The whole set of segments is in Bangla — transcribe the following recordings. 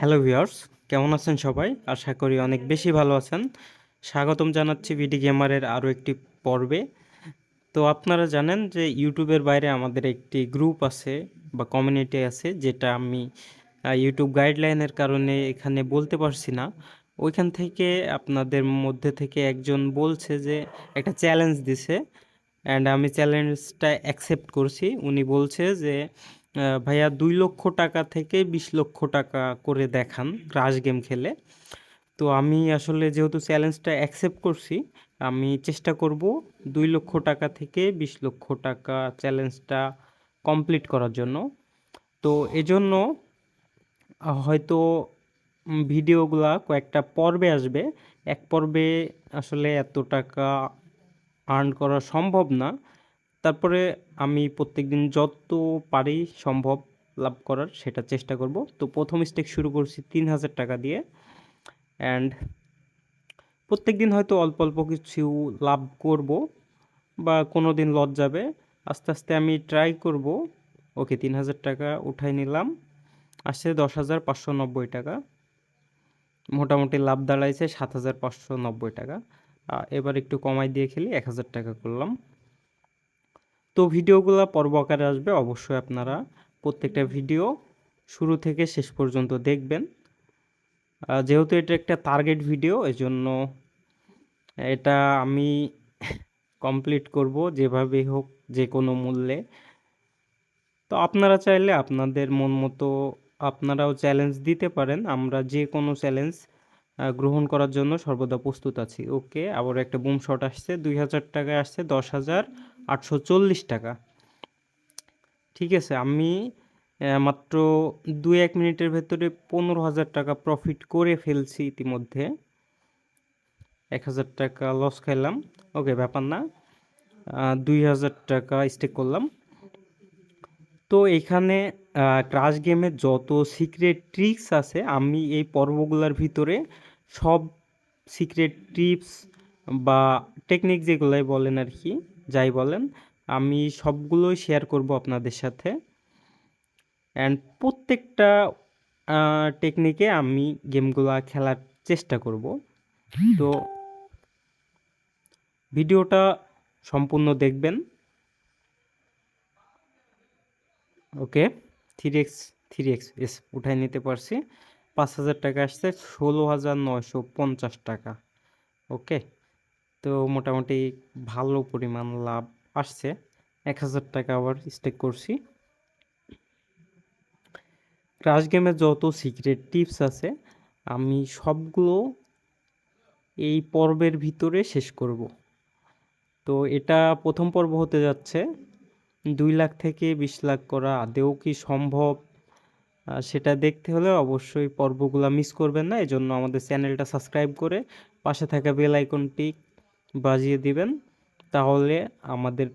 হ্যালো ভিউয়ার্স, কেমন আছেন সবাই? আশা করি অনেক বেশি ভালো আছেন। স্বাগতম জানাচ্ছি বিডি গেমারের আরও একটি পর্বে। তো আপনারা জানেন যে ইউটিউবের বাইরে আমাদের একটি গ্রুপ আছে বা কমিউনিটি আছে, যেটা আমি ইউটিউব গাইডলাইনের কারণে এখানে বলতে পারছি না। ওইখান থেকে আপনাদের মধ্যে থেকে একজন বলছে যে একটা চ্যালেঞ্জ দিছে, অ্যান্ড আমি চ্যালেঞ্জটা অ্যাকসেপ্ট করছি। উনি বলছে যে ভাইয়া 2 লক্ষ টাকা থেকে 20 লক্ষ টাকা করে দেখান ক্রাশ গেম খেলে। তো আমি আসলে যেহেতু চ্যালেঞ্জটা অ্যাকসেপ্ট করছি, আমি চেষ্টা করব 2 লক্ষ টাকা থেকে 20 লক্ষ টাকা চ্যালেঞ্জটা কমপ্লিট করার জন্য। তো এজন্য হয়তো ভিডিওগুলা কয়েকটা পর্বে আসবে। এক পর্বে আসলে এত টাকা আর্ন করা সম্ভব না। তারপরে আমি প্রত্যেকদিন যত পারি সম্ভব লাভ করার সেটা চেষ্টা করব। তো প্রথম স্টেক শুরু করছি 3000 টাকা দিয়ে, অ্যান্ড প্রত্যেকদিন হয়তো অল্প অল্প কিছু লাভ করব বা কোনো দিন লস যাবে। আস্তে আস্তে আমি ট্রাই করব। ওকে, 3000 টাকা উঠাই নিলাম, আসছে 10,590 টাকা। মোটামুটি লাভ দাঁড়াইছে 7,590 টাকা। এবার একটু কমাই দিয়ে খেলি, 1000 টাকা করলাম। তো ভিডিওগুলো পর্ব আকারে আসবে, অবশ্যই আপনারা প্রত্যেকটা ভিডিও শুরু থেকে শেষ পর্যন্ত দেখবেন। যেহেতু এটা একটা টার্গেট ভিডিও, এজন্য এটা আমি কমপ্লিট করব যেভাবেই হোক, যে কোনো মূল্যে। তো আপনারা চাইলে আপনাদের মন মতো আপনারাও চ্যালেঞ্জ দিতে পারেন। আমরা যে কোনো চ্যালেঞ্জ গ্রহণ করার জন্য সর্বদা প্রস্তুত আছি। ওকে, আবার একটা বুম শট আসছে, 2000 টাকায় আসছে 10,840 টাকা। ঠিক আছে, আমি মাত্র 2-1 মিনিটের ভেতরে 15,000 টাকা প্রফিট করে ফেলছি ইতিমধ্যে। 1,000 টাকা লস খাইলাম, ওকে ব্যাপার না। 2,000 টাকা স্টেক করলাম। তো এখানে ক্রাশ গেমের যত সিক্রেট ট্রিক্স আছে, আমি এই পর্বগুলোর ভিতরে সব সিক্রেট টিপস বা টেকনিক যেগুলাই বলেন আর কি, যাই বলেন, আমি সবগুলোই শেয়ার করব আপনাদের সাথে। অ্যান্ড প্রত্যেকটা টেকনিকে আমি গেমগুলো খেলার চেষ্টা করব। তো ভিডিওটা সম্পূর্ণ দেখবেন। ওকে, 3x 3x এস উঠাই নিতে পারছি। 5,000 টাকা আসছে 16,950 টাকা। ওকে, তো মোটামুটি ভালো পরিমাণ লাভ আসছে। 1,000 টাকা আবার স্টেক করছি। ক্রাশ গেমের যত সিক্রেট টিপস আছে, আমি সবগুলো এই পর্বের ভিতরে শেষ করব। তো এটা প্রথম পর্ব হতে যাচ্ছে। 2 লাখ থেকে 20 লাখ করা আদৌ কি সম্ভব, সেটা দেখতে হলে অবশ্যই পর্বগুলো মিস করবেন না। এজন্য আমাদের চ্যানেলটা সাবস্ক্রাইব করে পাশে থাকা বেল আইকনটি বাজিয়ে দিবেন, তাহলে আমাদের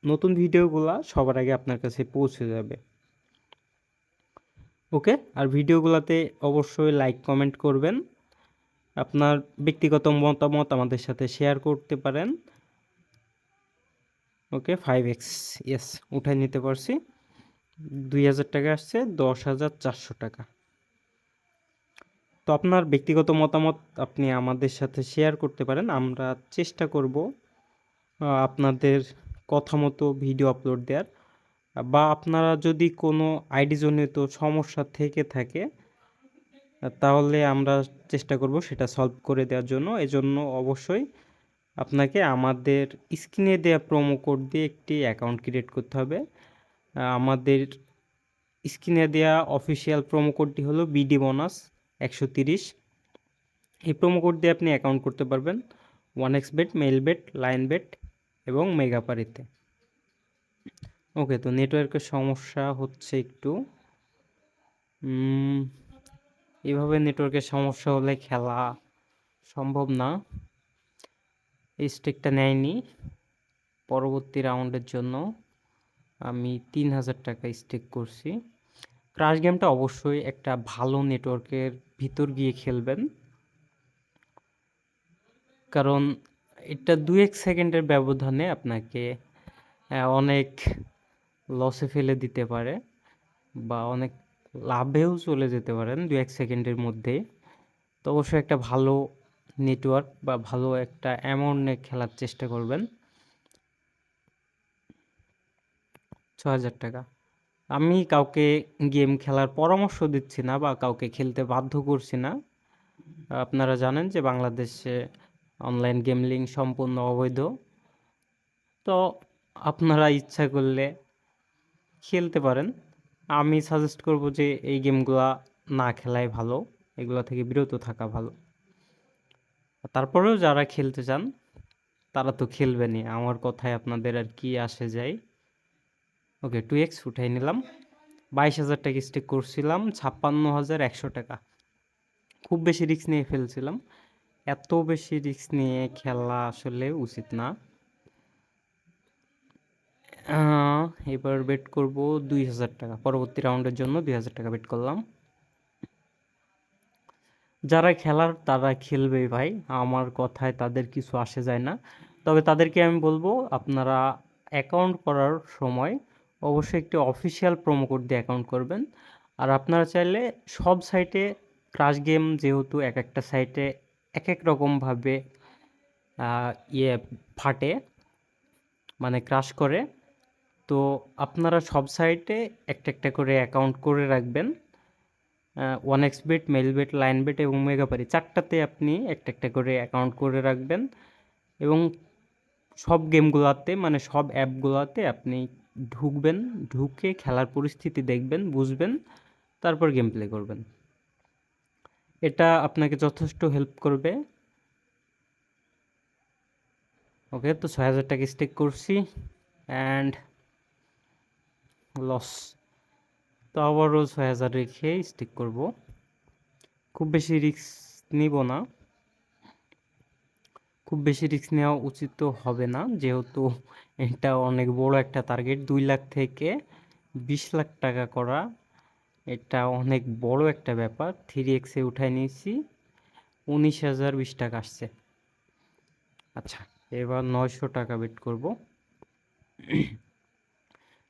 নতুন ভিডিওগুলো সবার আগে আপনার কাছে পৌঁছে যাবে। ওকে, আর ভিডিওগুলোতে অবশ্যই লাইক কমেন্ট করবেন। আপনার ব্যক্তিগত মতামত আমাদের সাথে শেয়ার করতে পারেন। ওকে, 5x ইয়েস উঠাই নিতে পারছি। 2,000 টাকা আসছে 10,400 টাকা। তো আপনার ব্যক্তিগত মতামত আপনি আমাদের সাথে শেয়ার করতে পারেন। আমরা চেষ্টা করব আপনাদের কথা মতো ভিডিও আপলোড দেওয়ার। বা আপনারা যদি কোনো আইডিজনিত সমস্যা থেকে থাকে, তাহলে আমরা চেষ্টা করব সেটা সলভ করে দেওয়ার জন্য। এজন্য অবশ্যই আপনাকে আমাদের স্ক্রিনে দেওয়া প্রোমো কোড দিয়ে একটি অ্যাকাউন্ট ক্রিয়েট করতে হবে। আমাদের স্ক্রিনে দেওয়া অফিসিয়াল প্রোমো কোডটি হলো বিডি বোনাস 130। এই প্রোমো কোড দিয়ে আপনি অ্যাকাউন্ট করতে পারবেন 1xBet, মেইলবেট, লাইনবেট এবং মেগাপারিতে। ওকে, তো নেটওয়ার্কের সমস্যা হচ্ছে একটু। এভাবে নেটওয়ার্কের সমস্যা হলে খেলা সম্ভব না। এই স্টেকটা নেয়নি। পরবর্তী রাউন্ডের জন্য আমি 3,000 টাকা স্টেক করছি। ক্রাশ গেমটা অবশ্যই একটা ভালো নেটওয়ার্কের ভিতর গিয়ে খেলবেন, কারণ এটা 2-1 সেকেন্ডের ব্যবধানে আপনাকে অনেক লসে ফেলে দিতে পারে বা অনেক লাভেও চলে যেতে পারেন 2-1 সেকেন্ডের মধ্যে। তো অবশ্যই একটা ভালো নেটওয়ার্ক বা ভালো একটা অ্যামাউন্ট নিয়ে খেলার চেষ্টা করবেন। ৬,০০০ টাকা। আমি কাউকে গেম খেলার পরামর্শ দিচ্ছি না বা কাউকে খেলতে বাধ্য করছি না। আপনারা জানেন যে বাংলাদেশে অনলাইন গেমলিং সম্পূর্ণ অবৈধ। তো আপনারা ইচ্ছা করলে খেলতে পারেন। আমি সাজেস্ট করব যে এই গেমগুলা না খেলাই ভালো, এগুলা থেকে বিরত থাকা ভালো। তারপরেও যারা খেলতে চান তারা তো খেলবেনই, আমার কথায় আপনাদের আর কি আসে যায়। ওকে, 2x উঠাই নিলাম। 22,000 টাকা স্টেক করছিলাম, 56,100 টাকা। খুব বেশি রিস্ক নিয়ে ফেলছিলাম। এত বেশি রিস্ক নিয়ে খেলা আসলে উচিত না। এবার বেট করব 2,000 টাকা। পরবর্তী রাউন্ডের জন্য 2,000 টাকা বেট করলাম। যারা খেলার তারা খেলবেই ভাই, আমার কথায় তাদের কিছু আসে যায় না। তবে তাদেরকে আমি বলবো আপনারা অ্যাকাউন্ট করার সময় অবশ্যই একটি অফিসিয়াল প্রোমো কোড দিয়ে অ্যাকাউন্ট করবেন। আর আপনারা চাইলে সব সাইটে ক্রাশ গেম, যেহেতু এক একটা সাইটে এক এক রকমভাবে ইয়ে ফাটে, মানে ক্রাশ করে, তো আপনারা সব সাইটে একটা একটা করে অ্যাকাউন্ট করে রাখবেন। 1xBet, মেইলবেট, লাইনবেট এবং মেগাপারি 4টাতে আপনি একটা একটা করে অ্যাকাউন্ট করে রাখবেন এবং সব গেমগুলোতে মানে সব অ্যাপগুলোতে আপনি ঢুকবেন, ঢুকে খেলার পরিস্থিতি দেখবেন, বুঝবেন, তারপর গেম প্লে করবেন। এটা আপনাকে যথেষ্ট হেল্প করবে। ওকে, তো 6,000 টাকা স্টেক করছি অ্যান্ড লস। তো আবারও 6,000 রেখে স্টিক করব। খুব বেশি রিস্ক নিব না, খুব বেশি রিস্ক নেওয়া উচিত তো হবে না, যেহেতু এটা অনেক বড় একটা টার্গেট। 2 লাখ থেকে 20 লাখ টাকা করা, এটা অনেক বড় একটা ব্যাপার। 3x-এ উঠাই নিয়েছি, 19,020 টাকা আসছে। আচ্ছা, এবার 900 টাকা বেট করব।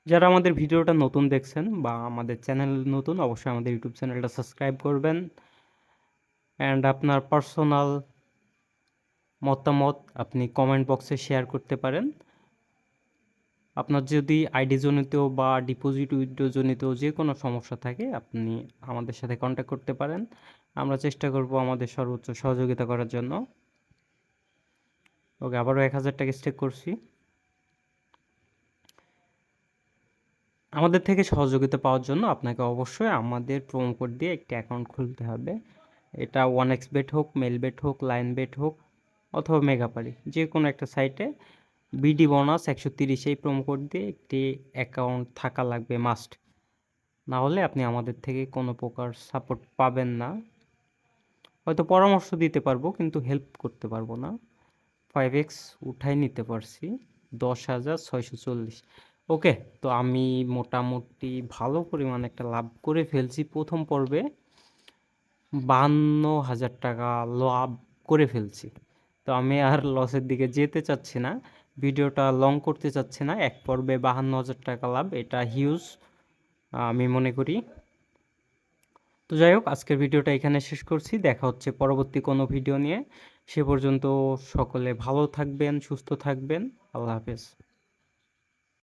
যারা আমাদের ভিডিওটা নতুন দেখছেন বা আমাদের চ্যানেল নতুন, অবশ্যই আমাদের ইউটিউব চ্যানেলটা সাবস্ক্রাইব করবেন অ্যান্ড আপনার পার্সোনাল মতামত আপনি কমেন্ট বক্সে শেয়ার করতে পারেন। আপনার যদি আইডি জনিত বা ডিপোজিট উইথড্র জনিত যে কোনো সমস্যা থাকে আপনি আমাদের সাথে কন্ট্যাক্ট করতে পারেন। আমরা চেষ্টা করব আমাদের সর্বোচ্চ সহযোগিতা করার জন্য। ওকে, আবারও 1,000 টাকা স্টেক করছি। আমাদের থেকে সহযোগিতা পাওয়ার জন্য আপনাকে অবশ্যই আমাদের প্রোমো কোড দিয়ে একটি অ্যাকাউন্ট খুলতে হবে। এটা 1xBet হোক, মেইলবেট হোক, লাইনবেট হোক অথবা মেগাপারি, যে কোনো একটা সাইটে বিডি বোনাস 130 এই প্রোমো কোড দিয়ে একটি অ্যাকাউন্ট থাকা লাগবে মাস্ট। না হলে আপনি আমাদের থেকে কোনো প্রকার সাপোর্ট পাবেন না। হয়তো পরামর্শ দিতে পারবো কিন্তু হেল্প করতে পারবো না। 5x উঠাই নিতে পারছি, 10,640। ওকে, তো আমি মোটামুটি ভালো পরিমাণ একটা লাভ করে ফেলছি প্রথম পর্বে। 52,000 টাকা লাভ করে ফেলছি। তো আমি আর লসের দিকে যেতে চাচ্ছি না, ভিডিওটা লং করতে চাচ্ছি না। এক পর্বে 52,000 টাকা লাভ, এটা হিউজ আমি মনে করি। তো যাই হোক, আজকের ভিডিওটা এখানে শেষ করছি। দেখা হচ্ছে পরবর্তী কোনো ভিডিও নিয়ে। সে পর্যন্ত সকলে ভালো থাকবেন, সুস্থ থাকবেন। আল্লাহ হাফেজ।